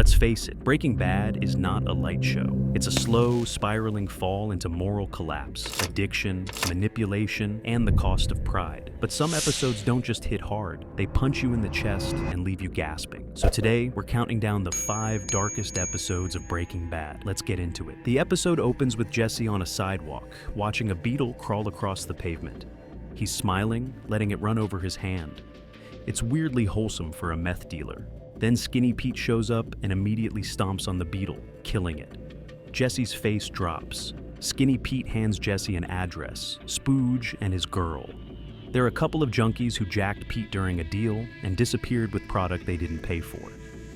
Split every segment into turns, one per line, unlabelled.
Let's face it, Breaking Bad is not a light show. It's a slow, spiraling fall into moral collapse, addiction, manipulation, and the cost of pride. But some episodes don't just hit hard, they punch you in the chest and leave you gasping. So today, we're counting down the 5 darkest episodes of Breaking Bad. Let's get into it. The episode opens with Jesse on a sidewalk, watching a beetle crawl across the pavement. He's smiling, letting it run over his hand. It's weirdly wholesome for a meth dealer. Then Skinny Pete shows up and immediately stomps on the beetle, killing it. Jesse's face drops. Skinny Pete hands Jesse an address, Spooge and his girl. There are a couple of junkies who jacked Pete during a deal and disappeared with product they didn't pay for.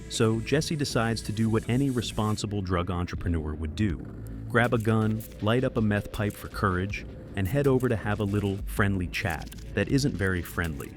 So Jesse decides to do what any responsible drug entrepreneur would do. Grab a gun, light up a meth pipe for courage, and head over to have a little friendly chat that isn't very friendly.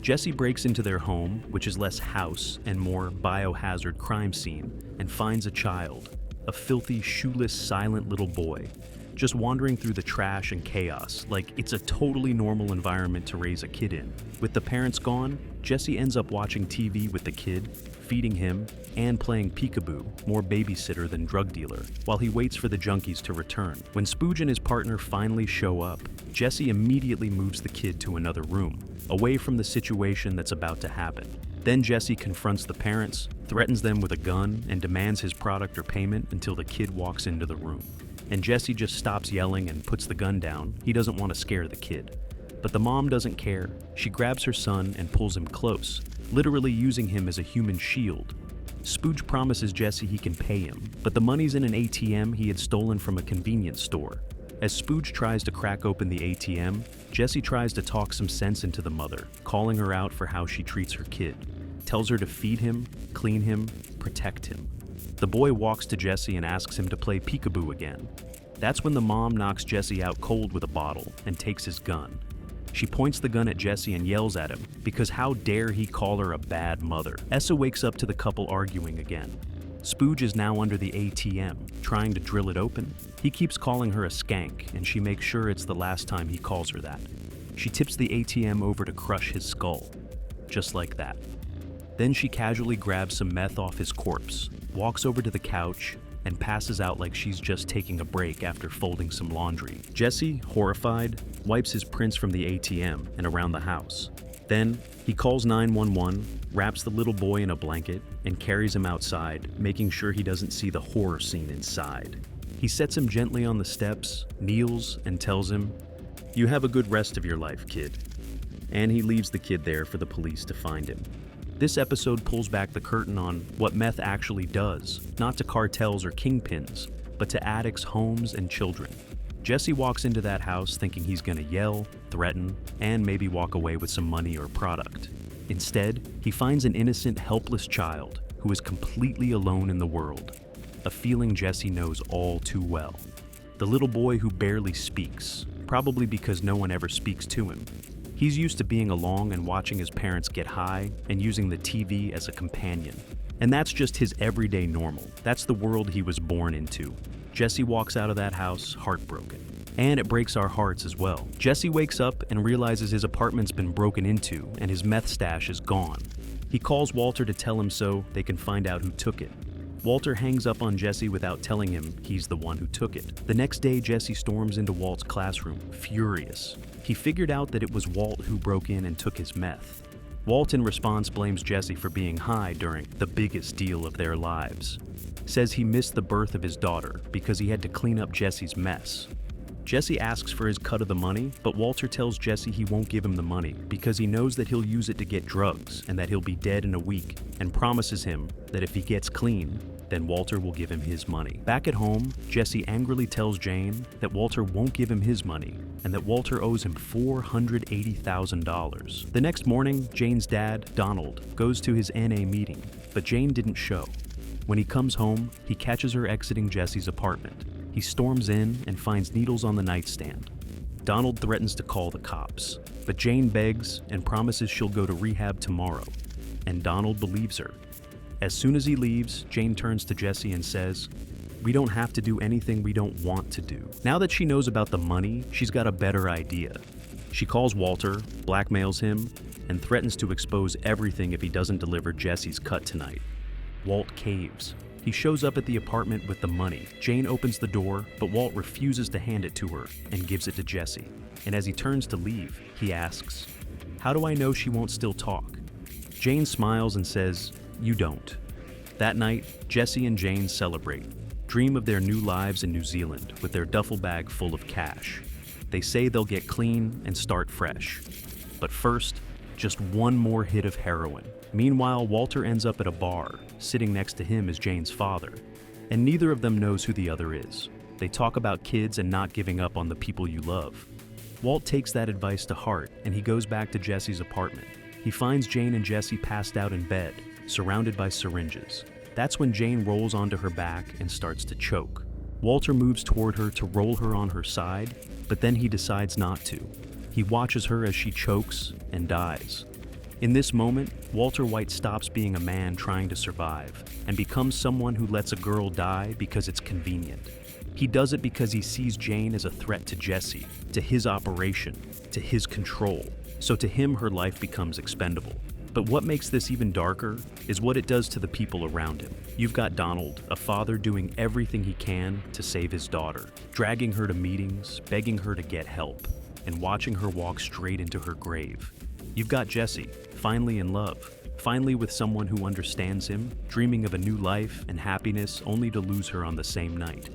Jesse breaks into their home, which is less house and more biohazard crime scene, and finds a child, a filthy, shoeless, silent little boy, just wandering through the trash and chaos like it's a totally normal environment to raise a kid in. With the parents gone, Jesse ends up watching TV with the kid, feeding him, and playing peekaboo, more babysitter than drug dealer, while he waits for the junkies to return. When Spooge and his partner finally show up, Jesse immediately moves the kid to another room, away from the situation that's about to happen. Then Jesse confronts the parents, threatens them with a gun, and demands his product or payment until the kid walks into the room. And Jesse just stops yelling and puts the gun down. He doesn't want to scare the kid. But the mom doesn't care. She grabs her son and pulls him close, literally using him as a human shield. Spooge promises Jesse he can pay him, but the money's in an ATM he had stolen from a convenience store. As Spooge tries to crack open the ATM, Jesse tries to talk some sense into the mother, calling her out for how she treats her kid. Tells her to feed him, clean him, protect him. The boy walks to Jesse and asks him to play peekaboo again. That's when the mom knocks Jesse out cold with a bottle and takes his gun. She points the gun at Jesse and yells at him, because how dare he call her a bad mother. Essa wakes up to the couple arguing again. Spooge is now under the ATM, trying to drill it open. He keeps calling her a skank, and she makes sure it's the last time he calls her that. She tips the ATM over to crush his skull. Just like that. Then she casually grabs some meth off his corpse, walks over to the couch, and passes out like she's just taking a break after folding some laundry. Jesse, horrified, wipes his prints from the ATM and around the house. Then, he calls 911, wraps the little boy in a blanket, and carries him outside, making sure he doesn't see the horror scene inside. He sets him gently on the steps, kneels, and tells him, "You have a good rest of your life, kid." And he leaves the kid there for the police to find him. This episode pulls back the curtain on what meth actually does, not to cartels or kingpins, but to addicts, homes, and children. Jesse walks into that house thinking he's gonna yell, threaten, and maybe walk away with some money or product. Instead, he finds an innocent, helpless child who is completely alone in the world, a feeling Jesse knows all too well. The little boy who barely speaks, probably because no one ever speaks to him. He's used to being along and watching his parents get high and using the TV as a companion. And that's just his everyday normal. That's the world he was born into. Jesse walks out of that house heartbroken. And it breaks our hearts as well. Jesse wakes up and realizes his apartment's been broken into and his meth stash is gone. He calls Walter to tell him so they can find out who took it. Walter hangs up on Jesse without telling him he's the one who took it. The next day, Jesse storms into Walt's classroom, furious. He figured out that it was Walt who broke in and took his meth. Walt, in response, blames Jesse for being high during the biggest deal of their lives. Says he missed the birth of his daughter because he had to clean up Jesse's mess. Jesse asks for his cut of the money, but Walter tells Jesse he won't give him the money because he knows that he'll use it to get drugs and that he'll be dead in a week, and promises him that if he gets clean, then Walter will give him his money. Back at home, Jesse angrily tells Jane that Walter won't give him his money and that Walter owes him $480,000. The next morning, Jane's dad, Donald, goes to his NA meeting, but Jane didn't show. When he comes home, he catches her exiting Jesse's apartment. He storms in and finds needles on the nightstand. Donald threatens to call the cops, but Jane begs and promises she'll go to rehab tomorrow, and Donald believes her. As soon as he leaves, Jane turns to Jesse and says, "We don't have to do anything we don't want to do." Now that she knows about the money, she's got a better idea. She calls Walter, blackmails him, and threatens to expose everything if he doesn't deliver Jesse's cut tonight. Walt caves. He shows up at the apartment with the money. Jane opens the door, but Walt refuses to hand it to her and gives it to Jesse. And as he turns to leave, he asks, "How do I know she won't still talk?" Jane smiles and says, "You don't." That night, Jesse and Jane celebrate, dream of their new lives in New Zealand with their duffel bag full of cash. They say they'll get clean and start fresh. But first, just one more hit of heroin. Meanwhile, Walter ends up at a bar. Sitting next to him is Jane's father. And neither of them knows who the other is. They talk about kids and not giving up on the people you love. Walt takes that advice to heart, and he goes back to Jesse's apartment. He finds Jane and Jesse passed out in bed, surrounded by syringes. That's when Jane rolls onto her back and starts to choke. Walter moves toward her to roll her on her side, but then he decides not to. He watches her as she chokes and dies. In this moment, Walter White stops being a man trying to survive and becomes someone who lets a girl die because it's convenient. He does it because he sees Jane as a threat to Jesse, to his operation, to his control. So to him, her life becomes expendable. But what makes this even darker is what it does to the people around him. You've got Donald, a father doing everything he can to save his daughter, dragging her to meetings, begging her to get help, and watching her walk straight into her grave. You've got Jesse, finally in love, finally with someone who understands him, dreaming of a new life and happiness only to lose her on the same night.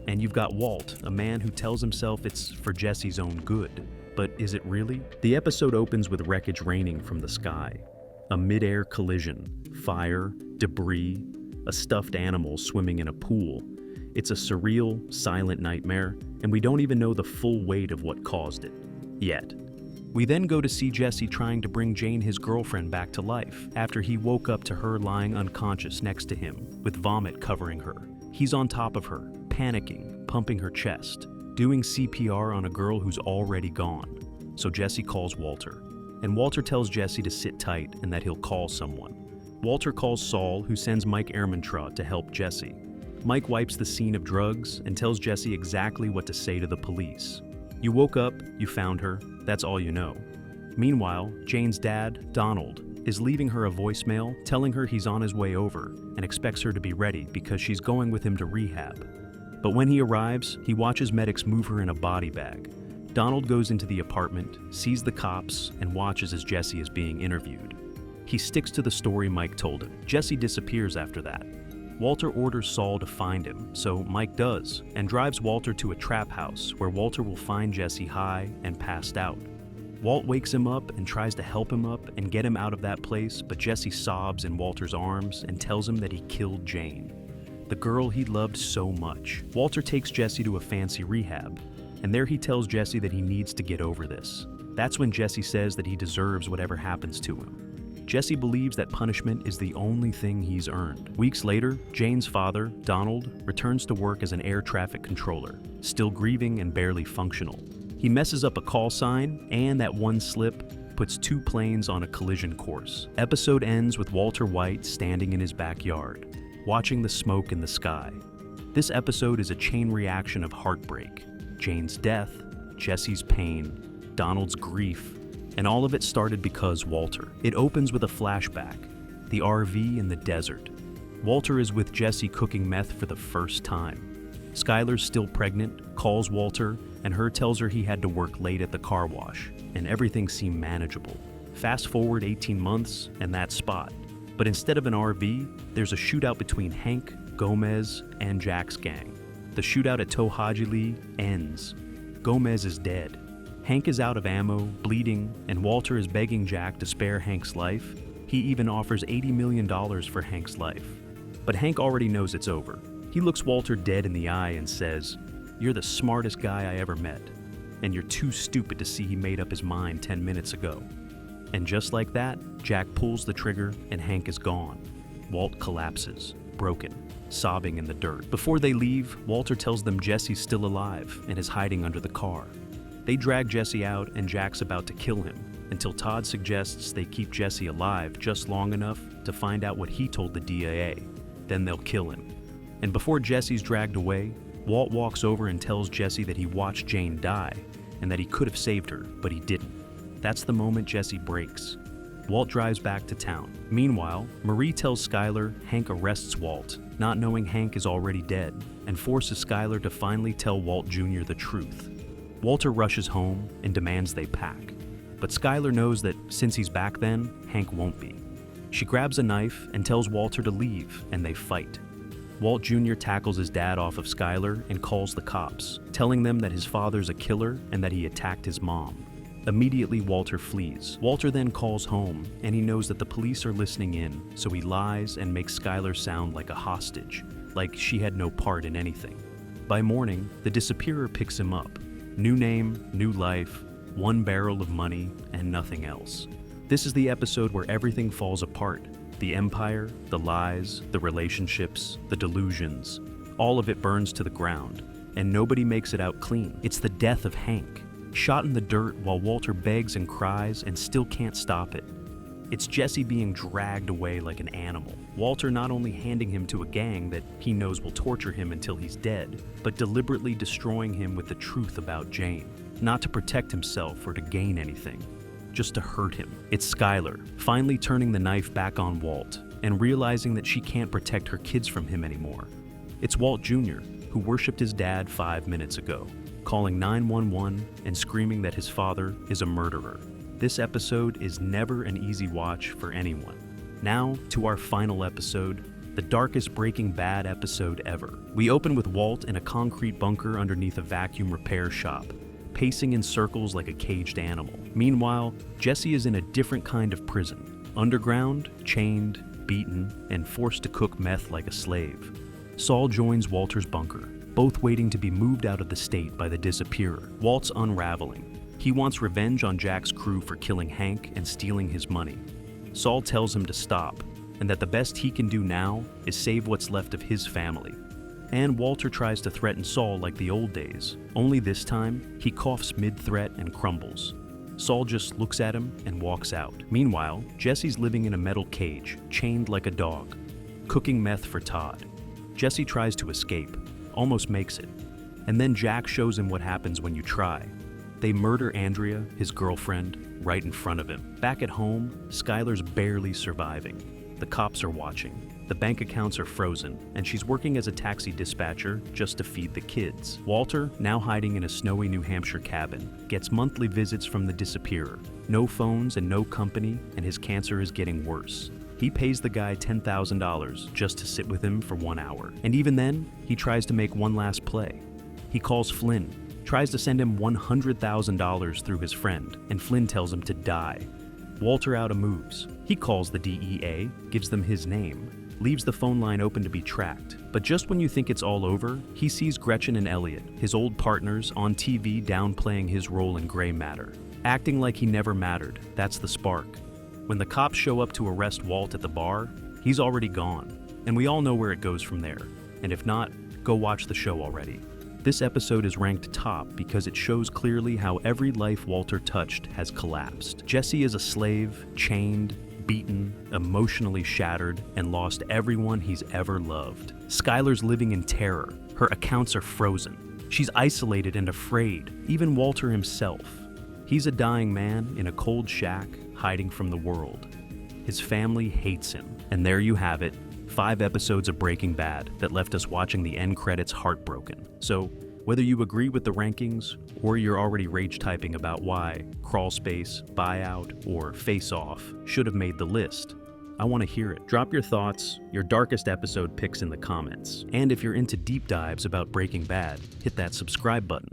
And you've got Walt, a man who tells himself it's for Jesse's own good. But is it really? The episode opens with wreckage raining from the sky. A mid-air collision, fire, debris, a stuffed animal swimming in a pool. It's a surreal, silent nightmare, and we don't even know the full weight of what caused it. Yet. We then go to see Jesse trying to bring Jane, his girlfriend, back to life after he woke up to her lying unconscious next to him, with vomit covering her. He's on top of her, panicking, pumping her chest, doing CPR on a girl who's already gone. So Jesse calls Walter. And Walter tells Jesse to sit tight and that he'll call someone. Walter calls Saul, who sends Mike Ehrmantraut to help Jesse. Mike wipes the scene of drugs and tells Jesse exactly what to say to the police. You woke up, you found her, that's all you know. Meanwhile, Jane's dad, Donald, is leaving her a voicemail telling her he's on his way over and expects her to be ready because she's going with him to rehab. But when he arrives, he watches medics move her in a body bag. Donald goes into the apartment, sees the cops, and watches as Jesse is being interviewed. He sticks to the story Mike told him. Jesse disappears after that. Walter orders Saul to find him, so Mike does, and drives Walter to a trap house where Walter will find Jesse high and passed out. Walt wakes him up and tries to help him up and get him out of that place, but Jesse sobs in Walter's arms and tells him that he killed Jane, the girl he loved so much. Walter takes Jesse to a fancy rehab, and there he tells Jesse that he needs to get over this. That's when Jesse says that he deserves whatever happens to him. Jesse believes that punishment is the only thing he's earned. Weeks later, Jane's father, Donald, returns to work as an air traffic controller, still grieving and barely functional. He messes up a call sign, and that one slip puts two planes on a collision course. Episode ends with Walter White standing in his backyard, watching the smoke in the sky. This episode is a chain reaction of heartbreak. Jane's death, Jesse's pain, Donald's grief, and all of it started because Walter. It opens with a flashback, the RV in the desert. Walter is with Jesse cooking meth for the first time. Skylar's still pregnant, calls Walter, and her tells her he had to work late at the car wash, and everything seemed manageable. Fast forward 18 months, and that spot. But instead of an RV, there's a shootout between Hank, Gomez, and Jack's gang. The shootout at Tohajili ends. Gomez is dead. Hank is out of ammo, bleeding, and Walter is begging Jack to spare Hank's life. He even offers $80 million for Hank's life. But Hank already knows it's over. He looks Walter dead in the eye and says, "You're the smartest guy I ever met, and you're too stupid to see he made up his mind 10 minutes ago." And just like that, Jack pulls the trigger and Hank is gone. Walt collapses, broken, sobbing in the dirt. Before they leave, Walter tells them Jesse's still alive and is hiding under the car. They drag Jesse out and Jack's about to kill him, until Todd suggests they keep Jesse alive just long enough to find out what he told the DAA. Then they'll kill him. And before Jesse's dragged away, Walt walks over and tells Jesse that he watched Jane die and that he could have saved her, but he didn't. That's the moment Jesse breaks. Walt drives back to town. Meanwhile, Marie tells Skyler Hank arrests Walt, not knowing Hank is already dead, and forces Skyler to finally tell Walt Jr. the truth. Walter rushes home and demands they pack. But Skyler knows that since he's back then, Hank won't be. She grabs a knife and tells Walter to leave, and they fight. Walt Jr. tackles his dad off of Skyler and calls the cops, telling them that his father's a killer and that he attacked his mom. Immediately, Walter flees. Walter then calls home, and he knows that the police are listening in, so he lies and makes Skyler sound like a hostage, like she had no part in anything. By morning, the disappearer picks him up. New name, new life, one barrel of money, and nothing else. This is the episode where everything falls apart. The empire, the lies, the relationships, the delusions, all of it burns to the ground, and nobody makes it out clean. It's the death of Hank, shot in the dirt while Walter begs and cries and still can't stop it. It's Jesse being dragged away like an animal. Walter not only handing him to a gang that he knows will torture him until he's dead, but deliberately destroying him with the truth about Jane. Not to protect himself or to gain anything, just to hurt him. It's Skyler, finally turning the knife back on Walt and realizing that she can't protect her kids from him anymore. It's Walt Jr., who worshipped his dad 5 minutes ago, calling 911 and screaming that his father is a murderer. This episode is never an easy watch for anyone. Now to our final episode, the darkest Breaking Bad episode ever. We open with Walt in a concrete bunker underneath a vacuum repair shop, pacing in circles like a caged animal. Meanwhile, Jesse is in a different kind of prison, underground, chained, beaten, and forced to cook meth like a slave. Saul joins Walter's bunker, both waiting to be moved out of the state by the disappearer. Walt's unraveling. He wants revenge on Jack's crew for killing Hank and stealing his money. Saul tells him to stop, and that the best he can do now is save what's left of his family. And Walter tries to threaten Saul like the old days, only this time, he coughs mid-threat and crumbles. Saul just looks at him and walks out. Meanwhile, Jesse's living in a metal cage, chained like a dog, cooking meth for Todd. Jesse tries to escape, almost makes it. And then Jack shows him what happens when you try. They murder Andrea, his girlfriend, right in front of him. Back at home, Skyler's barely surviving. The cops are watching. The bank accounts are frozen, and she's working as a taxi dispatcher just to feed the kids. Walter, now hiding in a snowy New Hampshire cabin, gets monthly visits from the disappearer. No phones and no company, and his cancer is getting worse. He pays the guy $10,000 just to sit with him for 1 hour. And even then, he tries to make one last play. He calls Flynn, tries to send him $100,000 through his friend, and Flynn tells him to die. Walter out of moves. He calls the DEA, gives them his name, leaves the phone line open to be tracked. But just when you think it's all over, he sees Gretchen and Elliot, his old partners, on TV downplaying his role in Gray Matter. Acting like he never mattered, that's the spark. When the cops show up to arrest Walt at the bar, he's already gone. And we all know where it goes from there. And if not, go watch the show already. This episode is ranked top because it shows clearly how every life Walter touched has collapsed. Jesse is a slave, chained, beaten, emotionally shattered, and lost everyone he's ever loved. Skyler's living in terror. Her accounts are frozen. She's isolated and afraid, even Walter himself. He's a dying man in a cold shack, hiding from the world. His family hates him. And there you have it, 5 episodes of Breaking Bad that left us watching the end credits heartbroken. So, whether you agree with the rankings, or you're already rage typing about why Crawl Space, Buyout, or Face Off should have made the list, I want to hear it. Drop your thoughts, your darkest episode picks in the comments. And if you're into deep dives about Breaking Bad, hit that subscribe button.